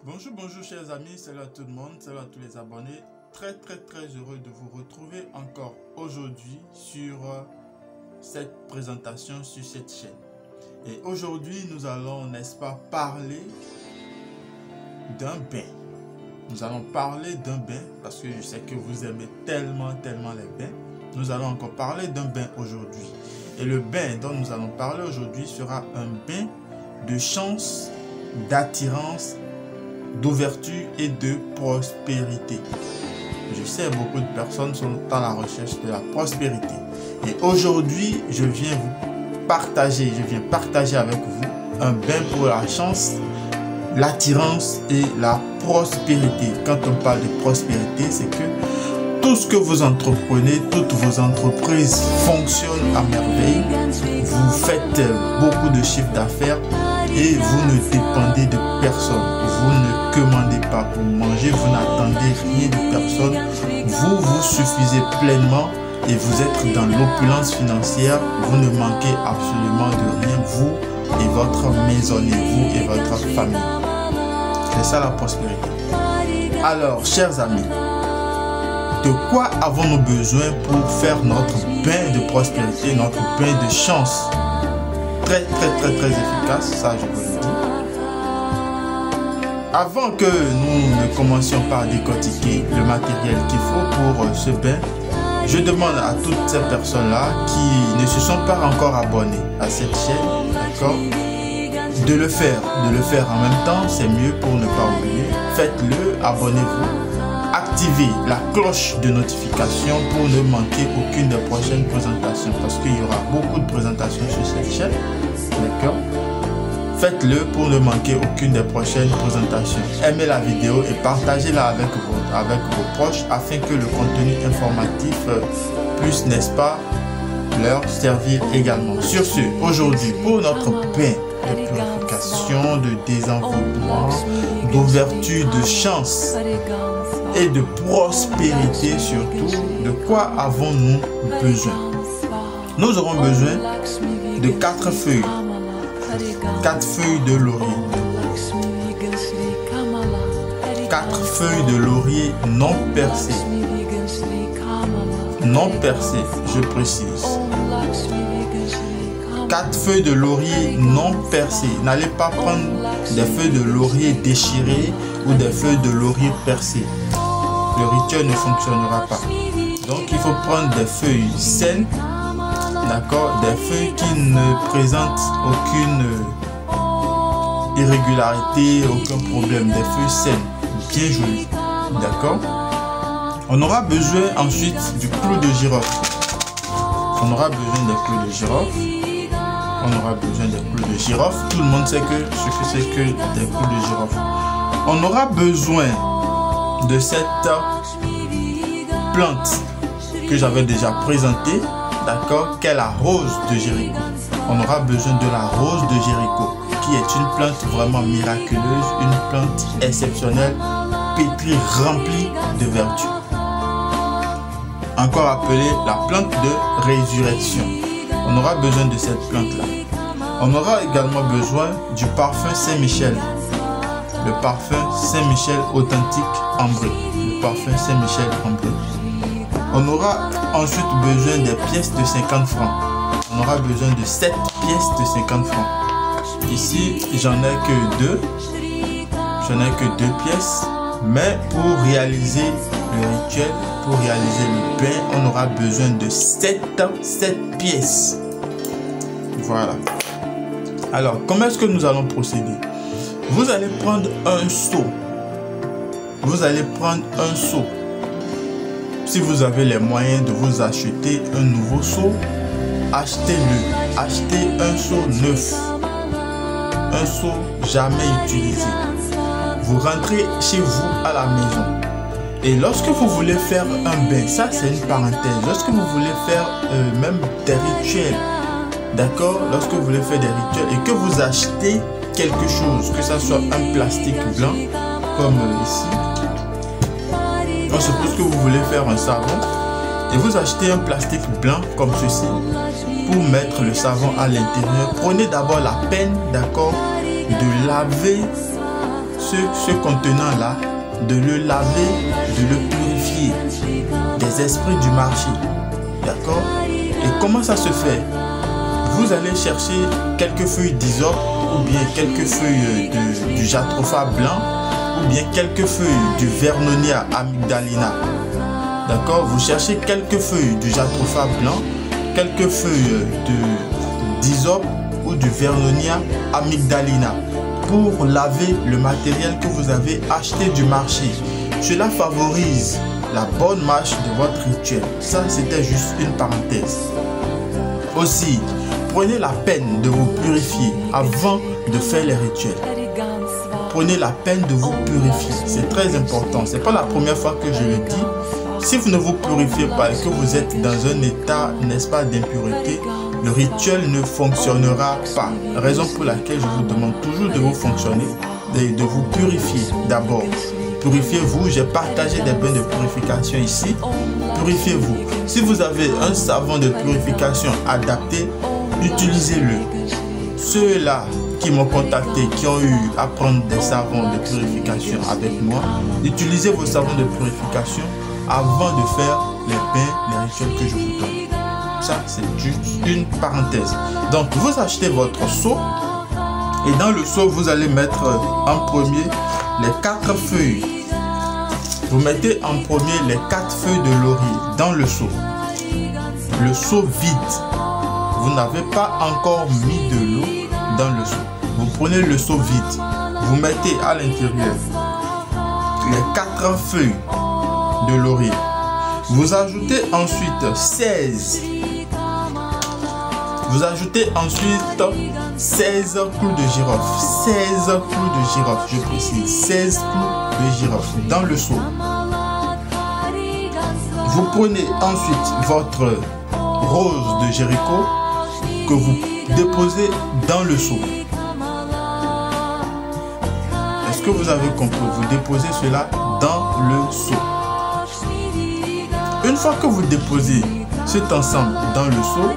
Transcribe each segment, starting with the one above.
Bonjour chers amis, salut à tout le monde, salut à tous les abonnés. Très heureux de vous retrouver encore aujourd'hui sur cette présentation sur cette chaîne. Et aujourd'hui nous allons, n'est-ce pas, parler d'un bain. Nous allons parler d'un bain parce que je sais que vous aimez tellement les bains. Nous allons encore parler d'un bain aujourd'hui. Et le bain dont nous allons parler aujourd'hui sera un bain de chance, d'attirance, d'ouverture et de prospérité. Je sais, beaucoup de personnes sont à la recherche de la prospérité. Et aujourd'hui, je viens partager avec vous un bain pour la chance, l'attirance et la prospérité. Quand on parle de prospérité, c'est que tout ce que vous entreprenez, toutes vos entreprises fonctionnent à merveille. Vous faites beaucoup de chiffre d'affaires et vous ne dépendez de personne. Vous ne commandez pas pour manger, vous n'attendez rien de personne. Vous vous suffisez pleinement et vous êtes dans l'opulence financière. Vous ne manquez absolument de rien, vous et votre maisonnée, vous et votre famille. C'est ça la prospérité. Alors, chers amis, de quoi avons-nous besoin pour faire notre bain de prospérité, notre bain de chance? Très efficace, ça je vous le dis. Avant que nous ne commencions par décortiquer le matériel qu'il faut pour ce bain, je demande à toutes ces personnes-là qui ne se sont pas encore abonnées à cette chaîne, d'accord, de le faire en même temps, c'est mieux pour ne pas oublier. Faites-le, abonnez-vous, activez la cloche de notification pour ne manquer aucune des prochaines présentations, parce qu'il y aura beaucoup de présentations sur cette chaîne, d'accord. Faites-le pour ne manquer aucune des prochaines présentations. Aimez la vidéo et partagez-la avec vos proches afin que le contenu informatif puisse, n'est-ce pas, leur servir également. Sur ce, aujourd'hui, pour notre bain de purification, de désenveloppement, d'ouverture, de chance et de prospérité surtout, de quoi avons-nous besoin? Nous aurons besoin de 4 feuilles. 4 feuilles de laurier. 4 feuilles de laurier non percées. Non percées, je précise. 4 feuilles de laurier non percées. N'allez pas prendre des feuilles de laurier déchirées ou des feuilles de laurier percées. Le rituel ne fonctionnera pas. Donc il faut prendre des feuilles saines. D'accord, des feuilles qui ne présentent aucune irrégularité, aucun problème, des feuilles saines, bien jolies. D'accord. On aura besoin ensuite du clou de girofle. On aura besoin des clous de girofle. On aura besoin des clous de girofle. Tout le monde sait ce que c'est que des clous de girofle. On aura besoin de cette plante que j'avais déjà présentée. D'accord, qu'est la rose de Jéricho. On aura besoin de la rose de Jéricho, qui est une plante vraiment miraculeuse, une plante exceptionnelle, pétrie, remplie de vertus. Encore appelée la plante de résurrection. On aura besoin de cette plante-là. On aura également besoin du parfum Saint-Michel. Le parfum Saint-Michel authentique ambré. Le parfum Saint-Michel ambré. On aura ensuite besoin des pièces de 50 francs. On aura besoin de 7 pièces de 50 francs. Ici, j'en ai que 2. J'en ai que 2 pièces. Mais pour réaliser le rituel, pour réaliser le bain, on aura besoin de 7 pièces. Voilà. Alors, comment est-ce que nous allons procéder? Vous allez prendre un seau. Vous allez prendre un seau. Si vous avez les moyens de vous acheter un nouveau seau, achetez-le. Achetez un seau neuf. Un seau jamais utilisé. Vous rentrez chez vous à la maison. Et lorsque vous voulez faire un bain, ça c'est une parenthèse. Lorsque vous voulez faire même des rituels, d'accord? Lorsque vous voulez faire des rituels et que vous achetez quelque chose, que ce soit un plastique blanc, comme ici. On suppose que vous voulez faire un savon et vous achetez un plastique blanc comme ceci pour mettre le savon à l'intérieur. Prenez d'abord la peine, d'accord, de laver ce contenant-là, de le laver, de le purifier des esprits du marché. D'accord? Et comment ça se fait? Vous allez chercher quelques feuilles d'hysope, ou bien quelques feuilles du jatropha blanc, ou bien quelques feuilles du Vernonia amygdalina. D'accord? Vous cherchez quelques feuilles du jatropha blanc, quelques feuilles d'hysope ou du Vernonia amygdalina pour laver le matériel que vous avez acheté du marché. Cela favorise la bonne marche de votre rituel. Ça, c'était juste une parenthèse. Aussi, prenez la peine de vous purifier avant de faire les rituels. Prenez la peine de vous purifier. C'est très important. Ce n'est pas la première fois que je le dis. Si vous ne vous purifiez pas et que vous êtes dans un état, n'est-ce pas, d'impureté, le rituel ne fonctionnera pas. Raison pour laquelle je vous demande toujours de vous fonctionner, de vous purifier d'abord. Purifiez-vous. J'ai partagé des bains de purification ici. Purifiez-vous. Si vous avez un savon de purification adapté, utilisez-le. Ceux-là qui m'ont contacté, qui ont eu à prendre des savons de purification avec moi, utilisez vos savons de purification avant de faire les bains, les rituels que je vous donne. Ça, c'est juste une parenthèse. Donc, vous achetez votre seau et dans le seau, vous allez mettre en premier les 4 feuilles. Vous mettez en premier les 4 feuilles de laurier dans le seau. Le seau vide. Vous n'avez pas encore mis de l'eau dans le seau. Vous prenez le seau vide. Vous mettez à l'intérieur les 4 feuilles de laurier. Vous ajoutez ensuite 16. Vous ajoutez ensuite 16 clous de girofle. 16 clous de girofle, je précise. 16 clous de girofle dans le seau. Vous prenez ensuite votre rose de Jéricho que vous déposez dans le seau. Est-ce que vous avez compris? Vous déposez cela dans le seau. Une fois que vous déposez cet ensemble dans le seau,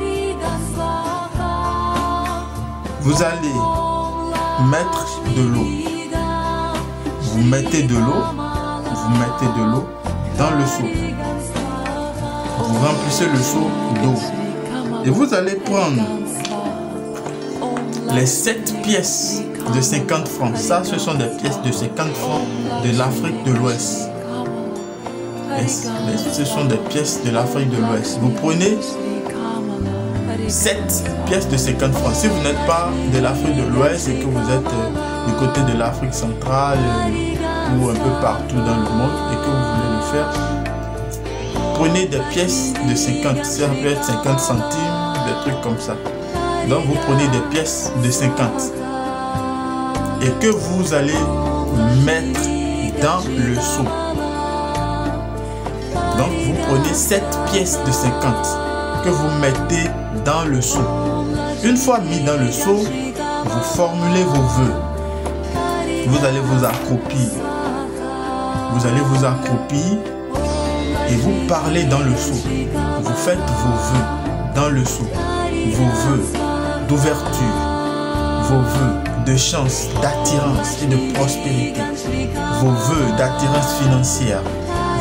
vous allez mettre de l'eau. Vous mettez de l'eau, vous mettez de l'eau dans le seau. Vous remplissez le seau d'eau. Et vous allez prendre les 7 pièces de 50 francs. Ça, ce sont des pièces de 50 francs de l'Afrique de l'Ouest. Ce sont des pièces de l'Afrique de l'Ouest. Vous prenez 7 pièces de 50 francs. Si vous n'êtes pas de l'Afrique de l'Ouest et que vous êtes du côté de l'Afrique centrale ou un peu partout dans le monde et que vous voulez le faire, prenez des pièces de 50. Ça peut être 50 centimes, des trucs comme ça. Donc vous prenez des pièces de 50 et que vous allez mettre dans le seau. Donc vous prenez 7 pièces de 50 que vous mettez dans le seau. Une fois mis dans le seau, vous formulez vos vœux. Vous allez vous accroupir. Vous allez vous accroupir et vous parlez dans le seau. Vous faites vos vœux dans le seau. Vos vœux d'ouverture, vos vœux de chance, d'attirance et de prospérité. Vos vœux d'attirance financière.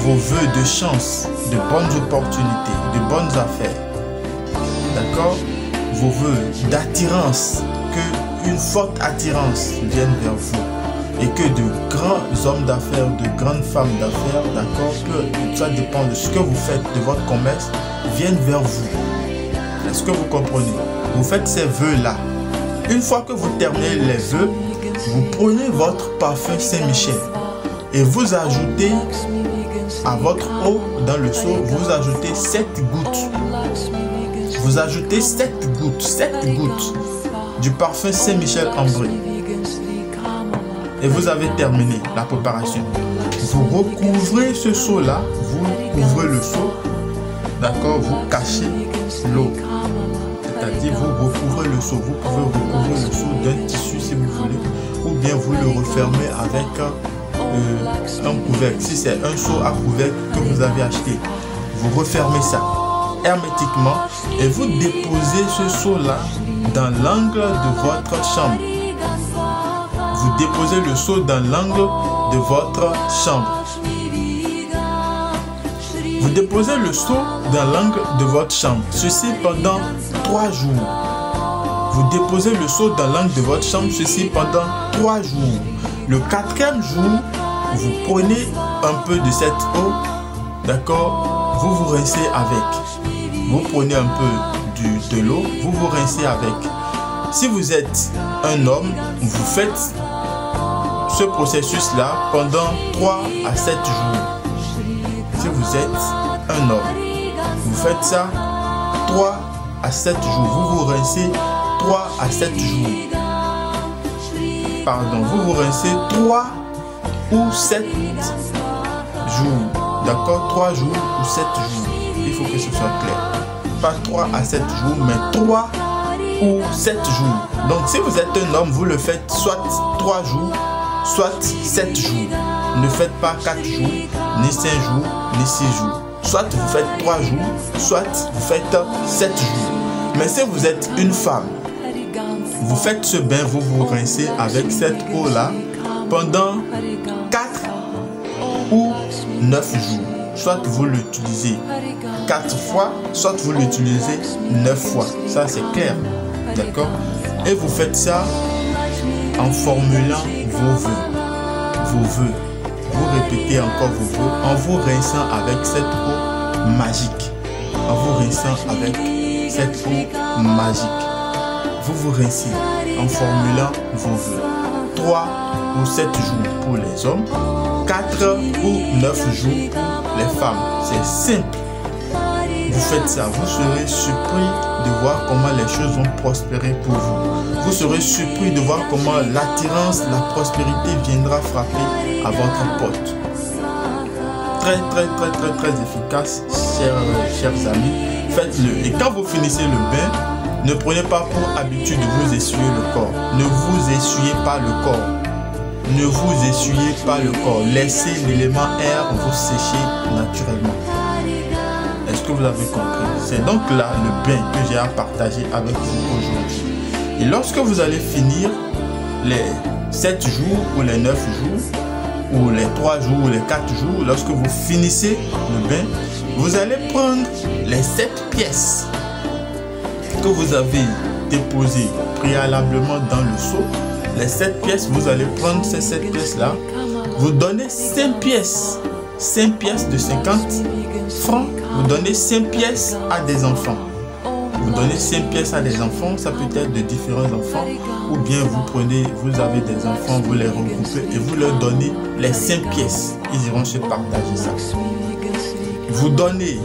Vos vœux de chance, de bonnes opportunités, de bonnes affaires. D'accord? Vos vœux d'attirance, que une forte attirance vienne vers vous. Et que de grands hommes d'affaires, de grandes femmes d'affaires, d'accord, ça dépend de ce que vous faites, de votre commerce, viennent vers vous. Est-ce que vous comprenez? Vous faites ces vœux-là. Une fois que vous terminez les vœux, vous prenez votre parfum Saint-Michel et vous ajoutez à votre eau dans le seau, vous ajoutez 7 gouttes. Vous ajoutez 7 gouttes du parfum Saint-Michel ambré. Et vous avez terminé la préparation. Vous recouvrez ce seau-là, vous couvrez le seau, d'accord, vous cachez l'eau. C'est-à-dire vous recouvrez le seau. Vous pouvez recouvrir le seau d'un tissu si vous voulez, ou bien vous le refermez avec un couvercle. Si c'est un seau à couvercle que vous avez acheté, vous refermez ça hermétiquement et vous déposez ce seau-là dans l'angle de votre chambre. vous déposez le seau dans l'angle de votre chambre. Vous déposez le seau dans l'angle de votre chambre. Ceci pendant 3 jours. Vous déposez le seau dans l'angle de votre chambre. Ceci pendant 3 jours. Le 4e jour, vous prenez un peu de cette eau. D'accord? Vous vous rincez avec. Vous prenez un peu de l'eau. Vous vous rincez avec. Si vous êtes un homme, vous faites ce processus-là pendant 3 à 7 jours. Si vous êtes un homme, vous faites ça 3 à 7 jours. Vous vous rincez 3 à 7 jours. Pardon, vous vous rincez 3 ou 7 jours. D'accord? 3 jours ou 7 jours. Il faut que ce soit clair. Pas 3 à 7 jours, mais 3 ou 7 jours. Donc si vous êtes un homme, vous le faites soit 3 jours, soit 7 jours. Ne faites pas 4 jours, ni 5 jours, ni 6 jours. Soit vous faites 3 jours, soit vous faites 7 jours. Mais si vous êtes une femme, vous faites ce bain, vous vous rincez avec cette eau-là pendant 4 ou 9 jours. Soit vous l'utilisez 4 fois, soit vous l'utilisez 9 fois. Ça, c'est clair. D'accord? Et vous faites ça en formulant vos vœux. Vos vœux. Vous répétez encore vos vœux en vous rinçant avec cette eau magique. En vous rinçant avec cette eau magique. Vous vous rincez en formulant vos vœux. 3 ou 7 jours pour les hommes, 4 ou 9 jours pour les femmes. C'est simple. Vous faites ça, vous serez surpris de voir comment les choses vont prospérer pour vous. Vous serez surpris de voir comment l'attirance, la prospérité viendra frapper à votre porte. Très efficace, chers amis. Faites-le. Et quand vous finissez le bain, ne prenez pas pour habitude de vous essuyer le corps. Ne vous essuyez pas le corps. Ne vous essuyez pas le corps. Laissez l'élément air vous sécher naturellement. Est-ce que vous avez compris? C'est donc là le bain que j'ai à partager avec vous aujourd'hui. Et lorsque vous allez finir les 7 jours ou les 9 jours, ou les 3 jours ou les 4 jours, lorsque vous finissez le bain, vous allez prendre les 7 pièces que vous avez déposées préalablement dans le seau. Les 7 pièces, vous allez prendre ces 7 pièces-là. Vous donnez 5 pièces. 5 pièces de 50 francs. Vous donnez 5 pièces à des enfants. Vous donnez 5 pièces à des enfants. Ça peut être de différents enfants. Ou bien vous avez des enfants, vous les regroupez et vous leur donnez les 5 pièces. Ils iront se partager ça. Vous donnez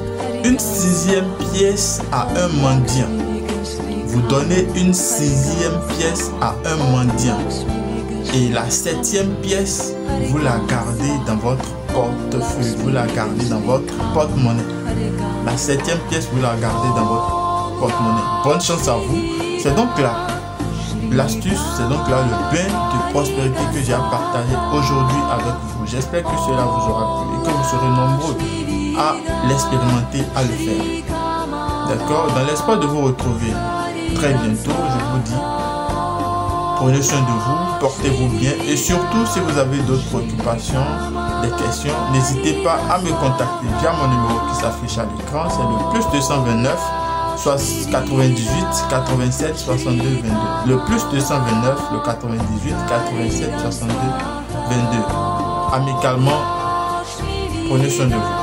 une 6e pièce à un mendiant. Vous donnez une 6e pièce à un mendiant. Et la 7e pièce, vous la gardez dans votre portefeuille. Vous la gardez dans votre porte-monnaie. La 7e pièce, vous la gardez dans votre porte-monnaie. Bonne chance à vous. C'est donc là l'astuce, c'est donc là le bain de prospérité que j'ai à partager aujourd'hui avec vous. J'espère que cela vous aura plu et que vous serez nombreux à l'expérimenter, à le faire. D'accord? Dans l'espoir de vous retrouver très bientôt, je vous dis, prenez soin de vous, portez-vous bien et surtout si vous avez d'autres préoccupations, des questions, n'hésitez pas à me contacter via mon numéro qui s'affiche à l'écran, c'est le +229 98 87 62 22. Le +229, le 98 87 62 22. Amicalement, prenez soin de vous.